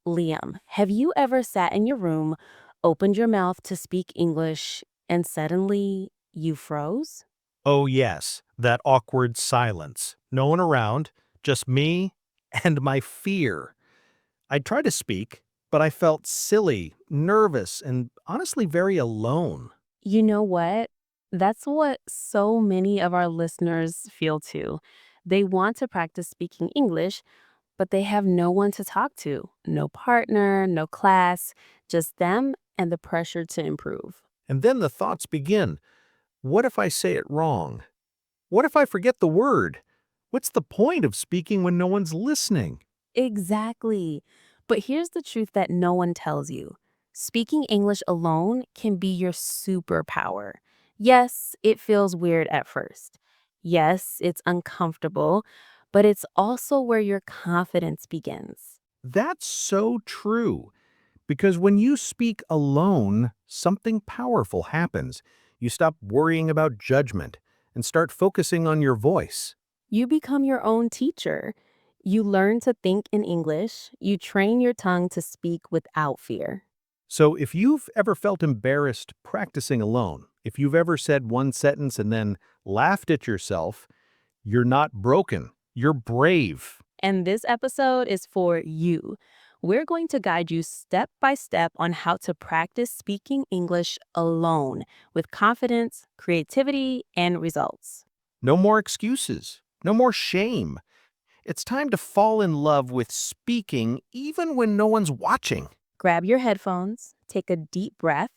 Liam, have you ever sat in your room, opened your mouth to speak English, and suddenly you froze? Oh, yes, that awkward silence. No one around, just me and my fear. I tried to speak, but I felt silly, nervous, and honestly very alone. You know what? That's what so many of our listeners feel too. They want to practice speaking English, but they have no one to talk to. No partner, no class, just them and the pressure to improve. And then the thoughts begin. What if I say it wrong? What if I forget the word? What's the point of speaking when no one's listening? Exactly. But here's the truth that no one tells you. Speaking English alone can be your superpower. Yes, it feels weird at first. Yes, it's uncomfortable, but it's also where your confidence begins. That's so true. Because when you speak alone, something powerful happens. You stop worrying about judgment and start focusing on your voice. You become your own teacher. You learn to think in English. You train your tongue to speak without fear. So if you've ever felt embarrassed practicing alone, if you've ever said one sentence and then laughed at yourself, you're not broken. You're brave. And this episode is for you. We're going to guide you step by step on how to practice speaking English alone with confidence, creativity, and results. No more excuses. No more shame. It's time to fall in love with speaking even when no one's watching. Grab your headphones, take a deep breath,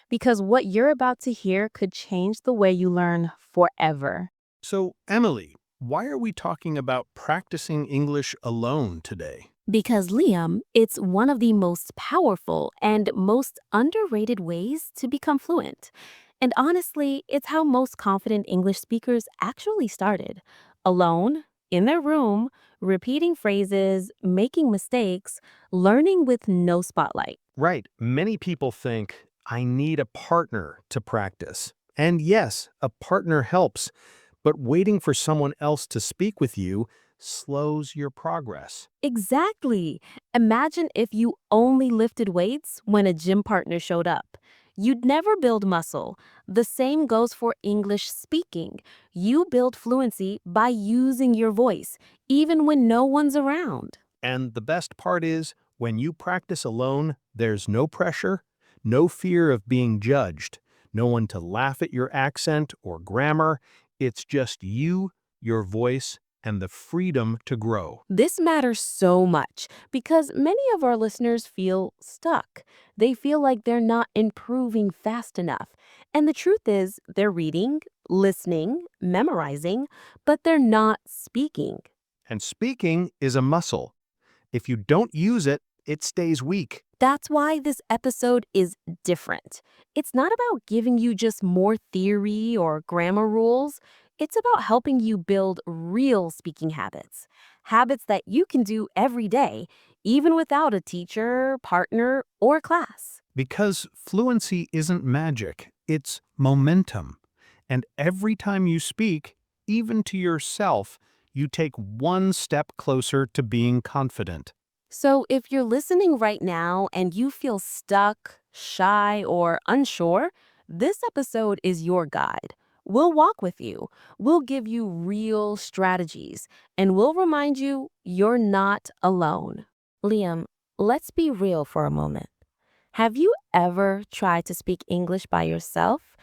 because what you're about to hear could change the way you learn forever. So, Emily, why are we talking about practicing English alone today? Because, Liam, it's one of the most powerful and most underrated ways to become fluent. And honestly, it's how most confident English speakers actually started. Alone, in their room, repeating phrases, making mistakes, learning with no spotlight. Right. Many people think, I need a partner to practice. And yes, a partner helps, but waiting for someone else to speak with you slows your progress. Exactly. Imagine if you only lifted weights when a gym partner showed up. You'd never build muscle. The same goes for English speaking. You build fluency by using your voice, even when no one's around. And the best part is, when you practice alone, there's no pressure, no fear of being judged, no one to laugh at your accent or grammar. It's just you, your voice, and the freedom to grow. This matters so much because many of our listeners feel stuck. They feel like they're not improving fast enough. And the truth is, they're reading, listening, memorizing, but they're not speaking. And speaking is a muscle. If you don't use it, it stays weak. That's why this episode is different. It's not about giving you just more theory or grammar rules. It's about helping you build real speaking habits, habits that you can do every day, even without a teacher, partner, or class. Because fluency isn't magic, it's momentum. And every time you speak, even to yourself, you take one step closer to being confident. So if you're listening right now and you feel stuck, shy, or unsure, this episode is your guide. We'll walk with you. We'll give you real strategies, and we'll remind you you're not alone. Liam, let's be real for a moment. Have you ever tried to speak English by yourself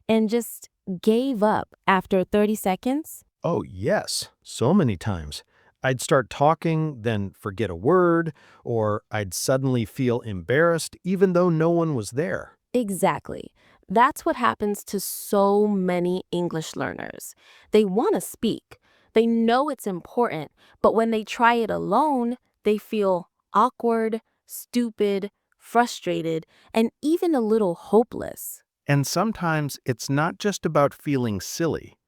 and just gave up after 30 seconds? Oh, yes, so many times. I'd start talking, then forget a word, or I'd suddenly feel embarrassed even though no one was there. Exactly. That's what happens to so many English learners. They want to speak. They know it's important, but when they try it alone, they feel awkward, stupid, frustrated, and even a little hopeless. And sometimes it's not just about feeling silly.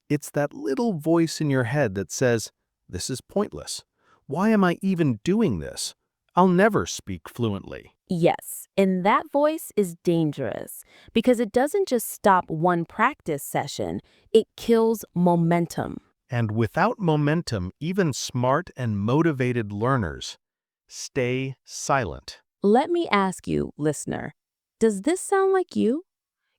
It's that little voice in your head that says, this is pointless. Why am I even doing this? I'll never speak fluently. Yes, and that voice is dangerous because it doesn't just stop one practice session, it kills momentum. And without momentum, even smart and motivated learners Stay silent. Let me ask you, listener, does this sound like you?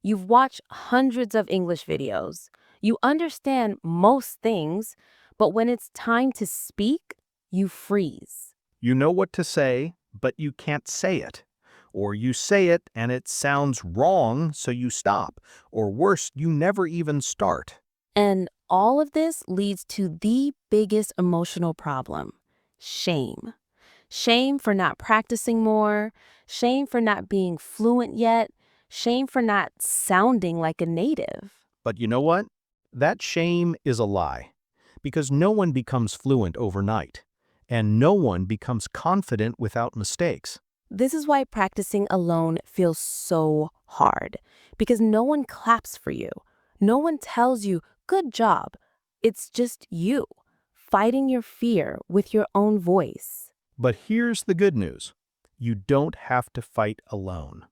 You've watched hundreds of English videos. You understand most things, but when it's time to speak, you freeze. You know what to say, but you can't say it. Or you say it and it sounds wrong, so you stop. Or worse, you never even start. And all of this leads to the biggest emotional problem: shame. Shame for not practicing more, shame for not being fluent yet, shame for not sounding like a native. But you know what? That shame is a lie. Because no one becomes fluent overnight. And no one becomes confident without mistakes. This is why practicing alone feels so hard, because no one claps for you. No one tells you, good job. It's just you, fighting your fear with your own voice. But here's the good news. You don't have to fight alone.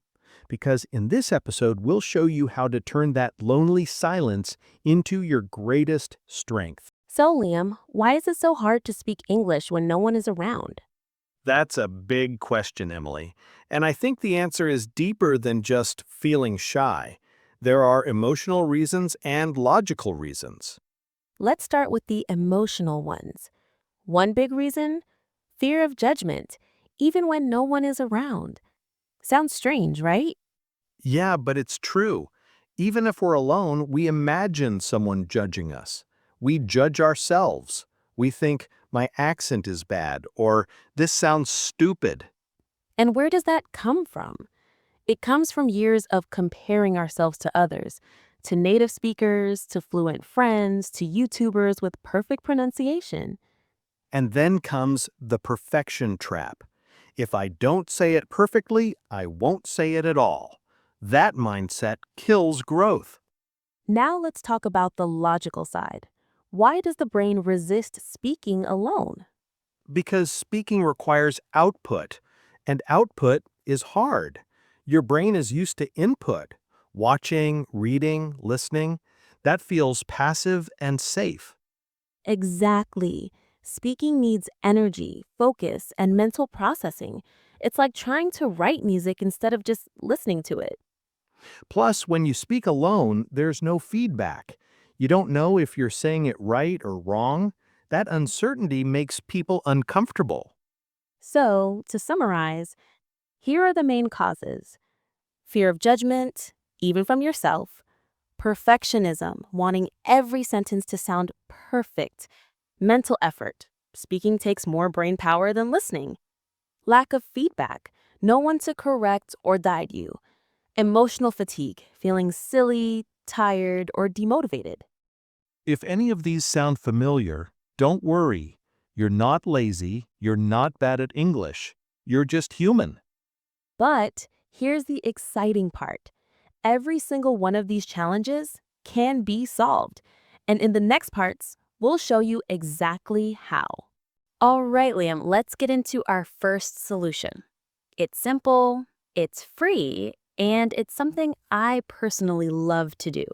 Because in this episode, we'll show you how to turn that lonely silence into your greatest strength. So, Liam, why is it so hard to speak English when no one is around? That's a big question, Emily. And I think the answer is deeper than just feeling shy. There are emotional reasons and logical reasons. Let's start with the emotional ones. One big reason: fear of judgment, even when no one is around. Sounds strange, right? Yeah, but it's true. Even if we're alone, we imagine someone judging us. We judge ourselves. We think, my accent is bad, or this sounds stupid. And where does that come from? It comes from years of comparing ourselves to others, to native speakers, to fluent friends, to YouTubers with perfect pronunciation. And then comes the perfection trap. If I don't say it perfectly, I won't say it at all. That mindset kills growth. Now let's talk about the logical side. Why does the brain resist speaking alone? Because speaking requires output, and output is hard. Your brain is used to input, watching, reading, listening. That feels passive and safe. Exactly. Speaking needs energy, focus, and mental processing. It's like trying to write music instead of just listening to it. Plus, when you speak alone, there's no feedback. You don't know if you're saying it right or wrong. That uncertainty makes people uncomfortable. So, to summarize, here are the main causes: fear of judgment, even from yourself; perfectionism, wanting every sentence to sound perfect; mental effort, speaking takes more brain power than listening; lack of feedback, no one to correct or guide you; emotional fatigue, feeling silly, tired, or demotivated. If any of these sound familiar, don't worry. You're not lazy, you're not bad at English. You're just human. But here's the exciting part: every single one of these challenges can be solved. And in the next parts, we'll show you exactly how. All right, Liam, let's get into our first solution. It's simple, it's free, and it's something I personally love to do: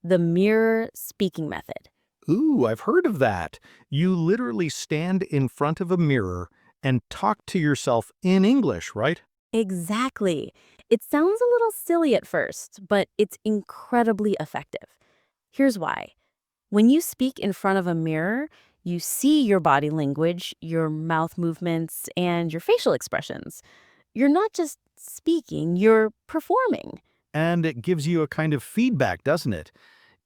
the mirror speaking method. Ooh, I've heard of that. You literally stand in front of a mirror and talk to yourself in English, right? Exactly. It sounds a little silly at first, but it's incredibly effective. Here's why. When you speak in front of a mirror, you see your body language, your mouth movements, and your facial expressions. You're not just speaking, you're performing. And it gives you a kind of feedback, doesn't it?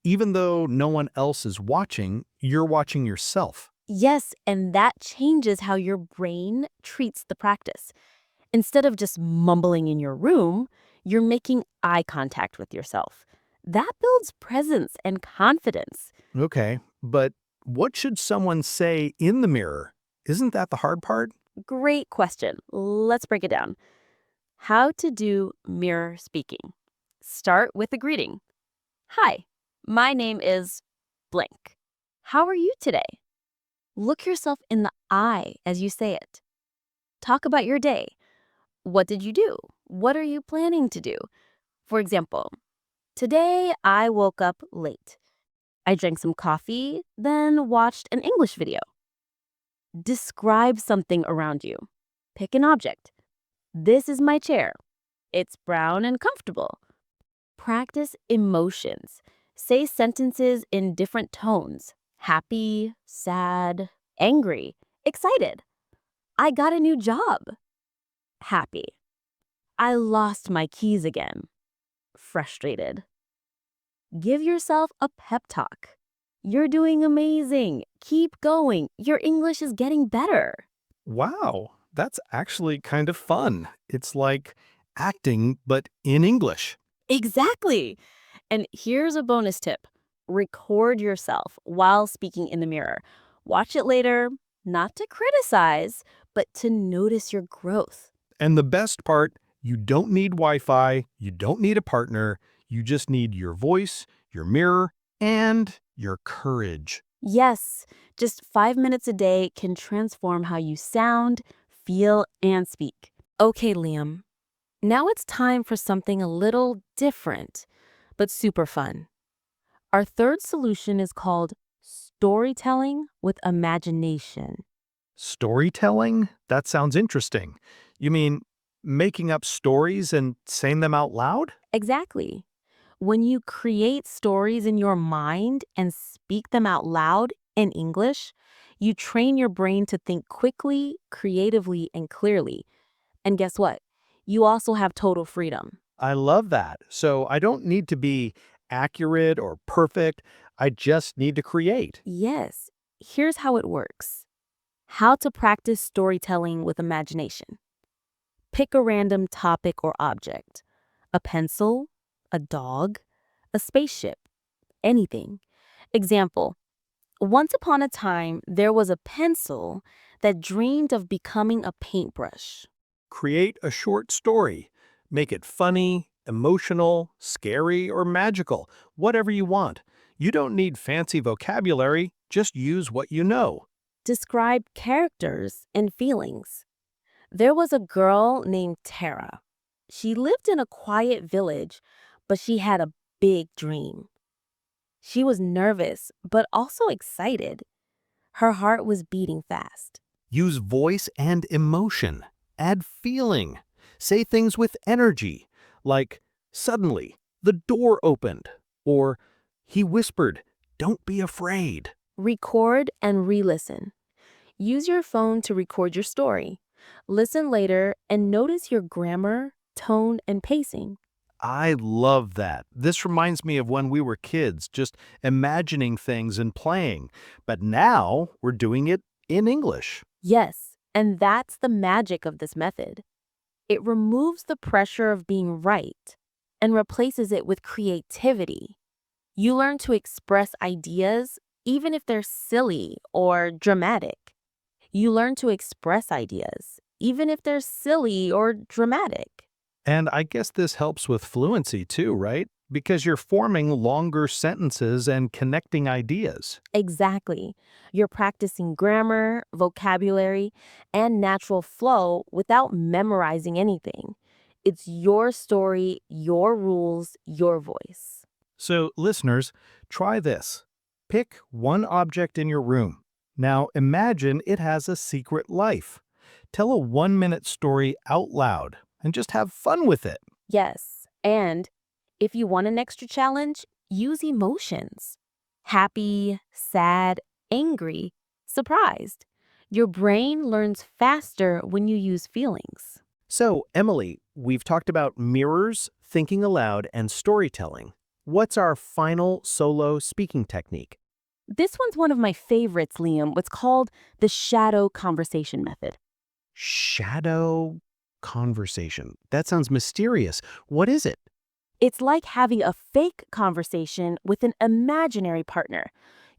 Even though no one else is watching, you're watching yourself. Yes, and that changes how your brain treats the practice. Instead of just mumbling in your room, you're making eye contact with yourself. That builds presence and confidence. Okay, but what should someone say in the mirror? Isn't that the hard part? Great question. Let's break it down. How to do mirror speaking. Start with a greeting. Hi, my name is blank. How are you today? Look yourself in the eye as you say it. Talk about your day. What did you do? What are you planning to do? For example, today I woke up late. I drank some coffee, then watched an English video. Describe something around you. Pick an object. This is my chair. It's brown and comfortable. Practice emotions. Say sentences in different tones: happy, sad, angry, excited. I got a new job. Happy. I lost my keys again. Frustrated. Give yourself a pep talk. You're doing amazing. Keep going. Your English is getting better. Wow, that's actually kind of fun. It's like acting, but in English. Exactly. And here's a bonus tip: record yourself while speaking in the mirror. Watch it later, not to criticize, but to notice your growth. And the best part, you don't need Wi-Fi, you don't need a partner, you just need your voice, your mirror, and your courage. Yes, just 5 minutes a day can transform how you sound, feel, and speak. Okay, Liam, now it's time for something a little different, but super fun. Our third solution is called storytelling with imagination. Storytelling? That sounds interesting. You mean making up stories and saying them out loud? Exactly. When you create stories in your mind and speak them out loud in English, you train your brain to think quickly, creatively, and clearly. And guess what? You also have total freedom. I love that. So I don't need to be accurate or perfect. I just need to create. Yes, here's how it works. How to practice storytelling with imagination. Pick a random topic or object: a pencil, a dog, a spaceship, anything. Example: once upon a time, there was a pencil that dreamed of becoming a paintbrush. Create a short story. Make it funny, emotional, scary, or magical, whatever you want. You don't need fancy vocabulary, just use what you know. Describe characters and feelings. There was a girl named Tara. She lived in a quiet village, but she had a big dream. She was nervous, but also excited. Her heart was beating fast. Use voice and emotion. Add feeling. Say things with energy, like, suddenly, the door opened, or he whispered, don't be afraid. Record and re listen. Use your phone to record your story. Listen later and notice your grammar, tone, and pacing. I love that. This reminds me of when we were kids, just imagining things and playing. But now we're doing it in English. Yes, and that's the magic of this method. It removes the pressure of being right and replaces it with creativity. You learn to express ideas even if they're silly or dramatic. You learn to express ideas even if they're silly or dramatic. And I guess this helps with fluency too, right? Because you're forming longer sentences and connecting ideas. Exactly. You're practicing grammar, vocabulary, and natural flow without memorizing anything. It's your story, your rules, your voice. So, listeners, try this. Pick one object in your room. Now imagine it has a secret life. Tell a 1 minute story out loud and just have fun with it. Yes, and if you want an extra challenge, use emotions: happy, sad, angry, surprised. Your brain learns faster when you use feelings. So, Emily, we've talked about mirrors, thinking aloud, and storytelling. What's our final solo speaking technique? This one's one of my favorites, Liam. What's called the shadow conversation method. Shadow conversation. That sounds mysterious. What is it? It's like having a fake conversation with an imaginary partner.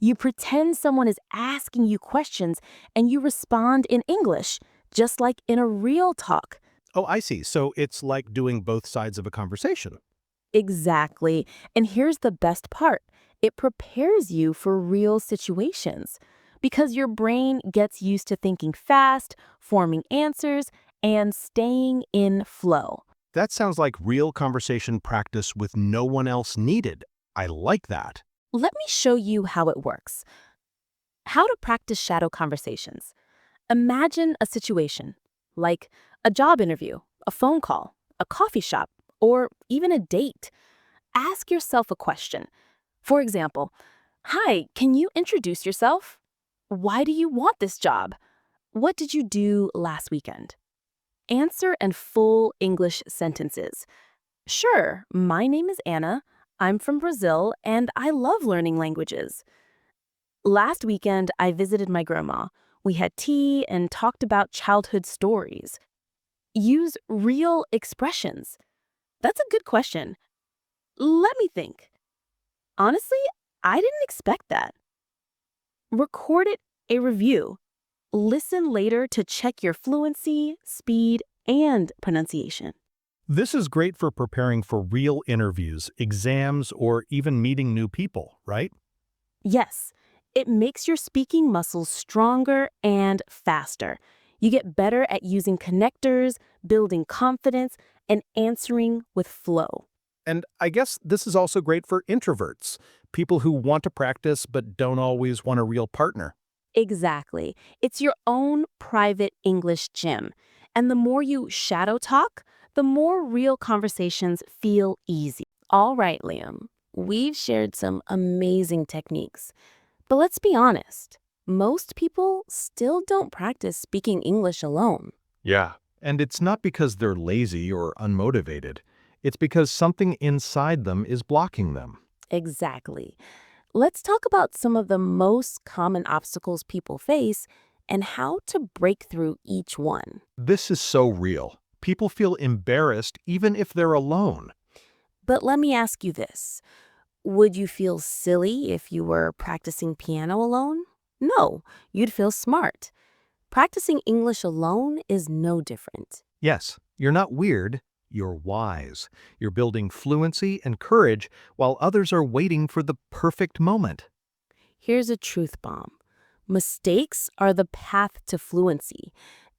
You pretend someone is asking you questions and you respond in English, just like in a real talk. Oh, I see. So it's like doing both sides of a conversation. Exactly. And here's the best part: it prepares you for real situations because your brain gets used to thinking fast, forming answers, and staying in flow. That sounds like real conversation practice with no one else needed. I like that. Let me show you how it works. How to practice shadow conversations. Imagine a situation, like a job interview, a phone call, a coffee shop, or even a date. Ask yourself a question. For example, "Hi, can you introduce yourself? Why do you want this job? What did you do last weekend?" Answer in full English sentences. "Sure, my name is Anna. I'm from Brazil and I love learning languages. Last weekend, I visited my grandma. We had tea and talked about childhood stories." Use real expressions. "That's a good question. Let me think. Honestly, I didn't expect that." Record it a review. Listen later to check your fluency, speed, and pronunciation. This is great for preparing for real interviews, exams, or even meeting new people, right? Yes, it makes your speaking muscles stronger and faster. You get better at using connectors, building confidence, and answering with flow. And I guess this is also great for introverts, people who want to practice but don't always want a real partner. Exactly. It's your own private English gym. And the more you shadow talk, the more real conversations feel easy. All right, Liam, we've shared some amazing techniques. But let's be honest, most people still don't practice speaking English alone. Yeah. And it's not because they're lazy or unmotivated. It's because something inside them is blocking them. Exactly. Let's talk about some of the most common obstacles people face and how to break through each one. This is so real. People feel embarrassed even if they're alone. But let me ask you this. Would you feel silly if you were practicing piano alone? No, you'd feel smart. Practicing English alone is no different. Yes, you're not weird, you're wise. You're building fluency and courage while others are waiting for the perfect moment. Here's a truth bomb. Mistakes are the path to fluency.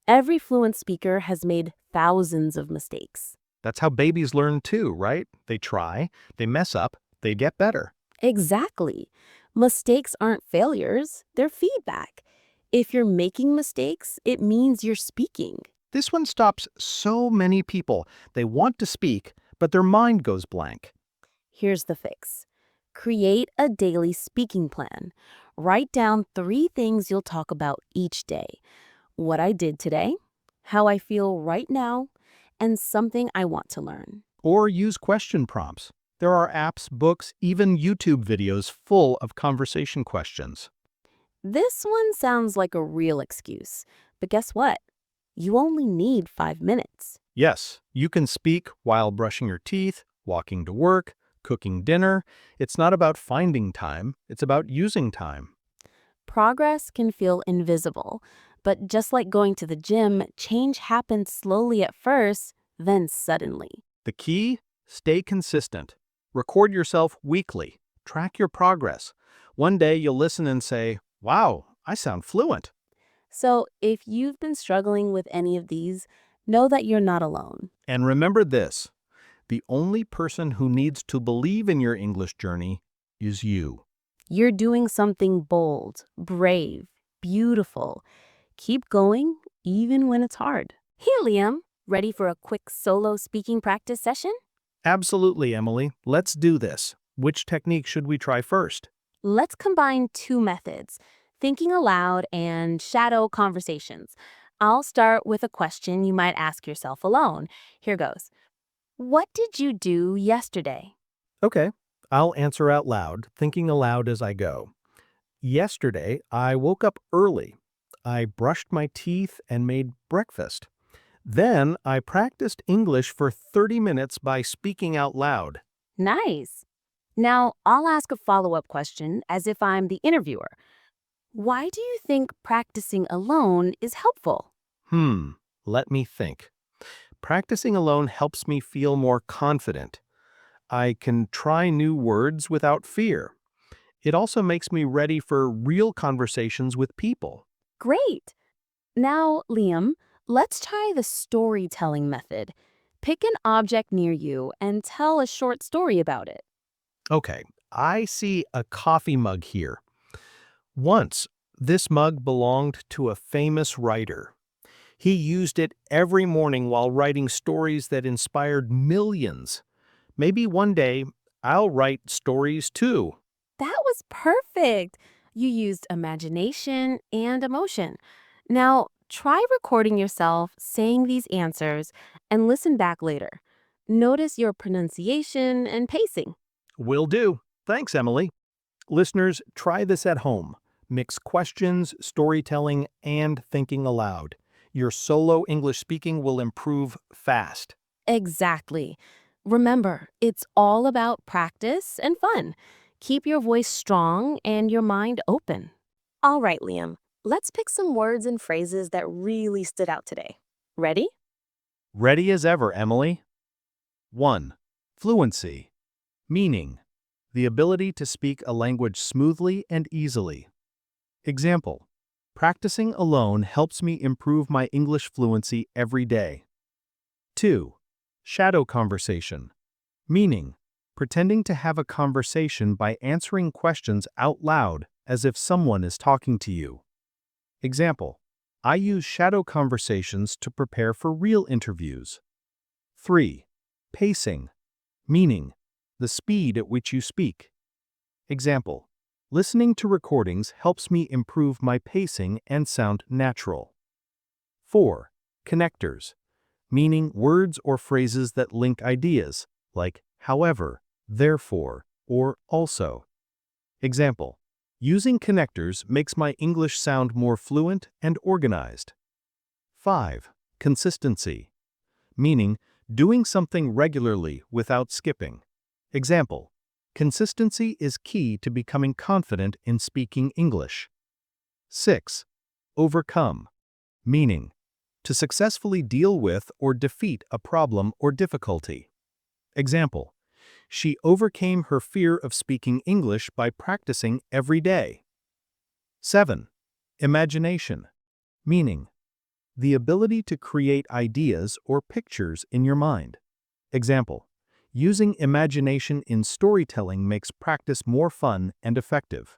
Every fluent speaker has made thousands of mistakes. That's how babies learn too, right? They try, they mess up, they get better. Exactly. Mistakes aren't failures, they're feedback. If you're making mistakes, it means you're speaking. This one stops so many people. They want to speak, but their mind goes blank. Here's the fix. Create a daily speaking plan. Write down 3 things you'll talk about each day: what I did today, how I feel right now, and something I want to learn. Or use question prompts. There are apps, books, even YouTube videos full of conversation questions. This one sounds like a real excuse, but guess what? You only need 5 minutes. Yes, you can speak while brushing your teeth, walking to work, cooking dinner. It's not about finding time, it's about using time. Progress can feel invisible, but just like going to the gym, change happens slowly at first, then suddenly. The key? Stay consistent. Record yourself weekly. Track your progress. One day you'll listen and say, "Wow, I sound fluent." So if you've been struggling with any of these, know that you're not alone. And remember this, the only person who needs to believe in your English journey is you. You're doing something bold, brave, beautiful. Keep going, even when it's hard. Helium, ready for a quick solo speaking practice session? Absolutely, Emily. Let's do this. Which technique should we try first? Let's combine 2 methods, thinking aloud and shadow conversations. I'll start with a question you might ask yourself alone. Here goes. What did you do yesterday? Okay. I'll answer out loud, thinking aloud as I go. Yesterday, I woke up early. I brushed my teeth and made breakfast. Then I practiced English for 30 minutes by speaking out loud. Nice. Now, I'll ask a follow-up question as if I'm the interviewer. Why do you think practicing alone is helpful? Hmm, let me think. Practicing alone helps me feel more confident. I can try new words without fear. It also makes me ready for real conversations with people. Great. Now, Liam, let's try the storytelling method. Pick an object near you and tell a short story about it. Okay, I see a coffee mug here. Once, this mug belonged to a famous writer. He used it every morning while writing stories that inspired millions. Maybe one day I'll write stories too. That was perfect. You used imagination and emotion. Now, try recording yourself saying these answers and listen back later. Notice your pronunciation and pacing. Will do. Thanks, Emily. Listeners, try this at home. Mix questions, storytelling, and thinking aloud. Your solo English speaking will improve fast. Exactly. Remember, it's all about practice and fun. Keep your voice strong and your mind open. All right, Liam, let's pick some words and phrases that really stood out today. Ready? Ready as ever, Emily. 1. Fluency. Meaning: the ability to speak a language smoothly and easily. Example: practicing alone helps me improve my English fluency every day. 2. Shadow conversation. Meaning: pretending to have a conversation by answering questions out loud as if someone is talking to you. Example: I use shadow conversations to prepare for real interviews. 3. Pacing. Meaning: the speed at which you speak. Example: listening to recordings helps me improve my pacing and sound natural. 4. Connectors. Meaning words or phrases that link ideas, like however, therefore, or also. Example: using connectors makes my English sound more fluent and organized. 5. Consistency. Meaning doing something regularly without skipping. Example: consistency is key to becoming confident in speaking English. 6. Overcome. Meaning to successfully deal with or defeat a problem or difficulty. Example: she overcame her fear of speaking English by practicing every day. 7. Imagination. Meaning the ability to create ideas or pictures in your mind. Example: using imagination in storytelling makes practice more fun and effective.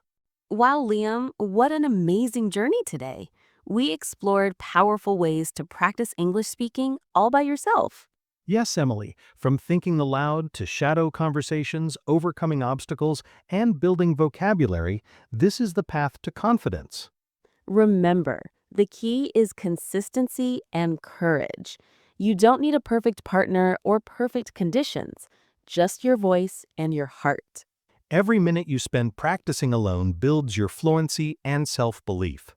Wow, Liam, what an amazing journey today. We explored powerful ways to practice English speaking all by yourself. Yes, Emily, from thinking aloud to shadow conversations, overcoming obstacles, and building vocabulary, this is the path to confidence. Remember, the key is consistency and courage. You don't need a perfect partner or perfect conditions, just your voice and your heart. Every minute you spend practicing alone builds your fluency and self-belief.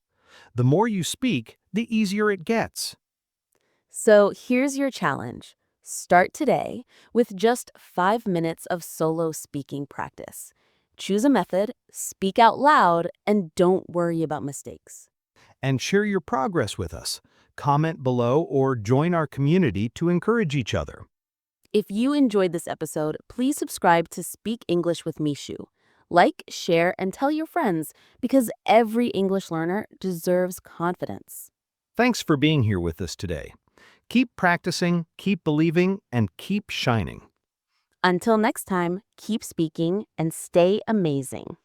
The more you speak, the easier it gets. So here's your challenge. Start today with just 5 minutes of solo speaking practice. Choose a method, speak out loud, and don't worry about mistakes. And share your progress with us. Comment below or join our community to encourage each other. If you enjoyed this episode, please subscribe to Speak English with Mishu. Like, share, and tell your friends because every English learner deserves confidence. Thanks for being here with us today. Keep practicing, keep believing, and keep shining. Until next time, keep speaking and stay amazing.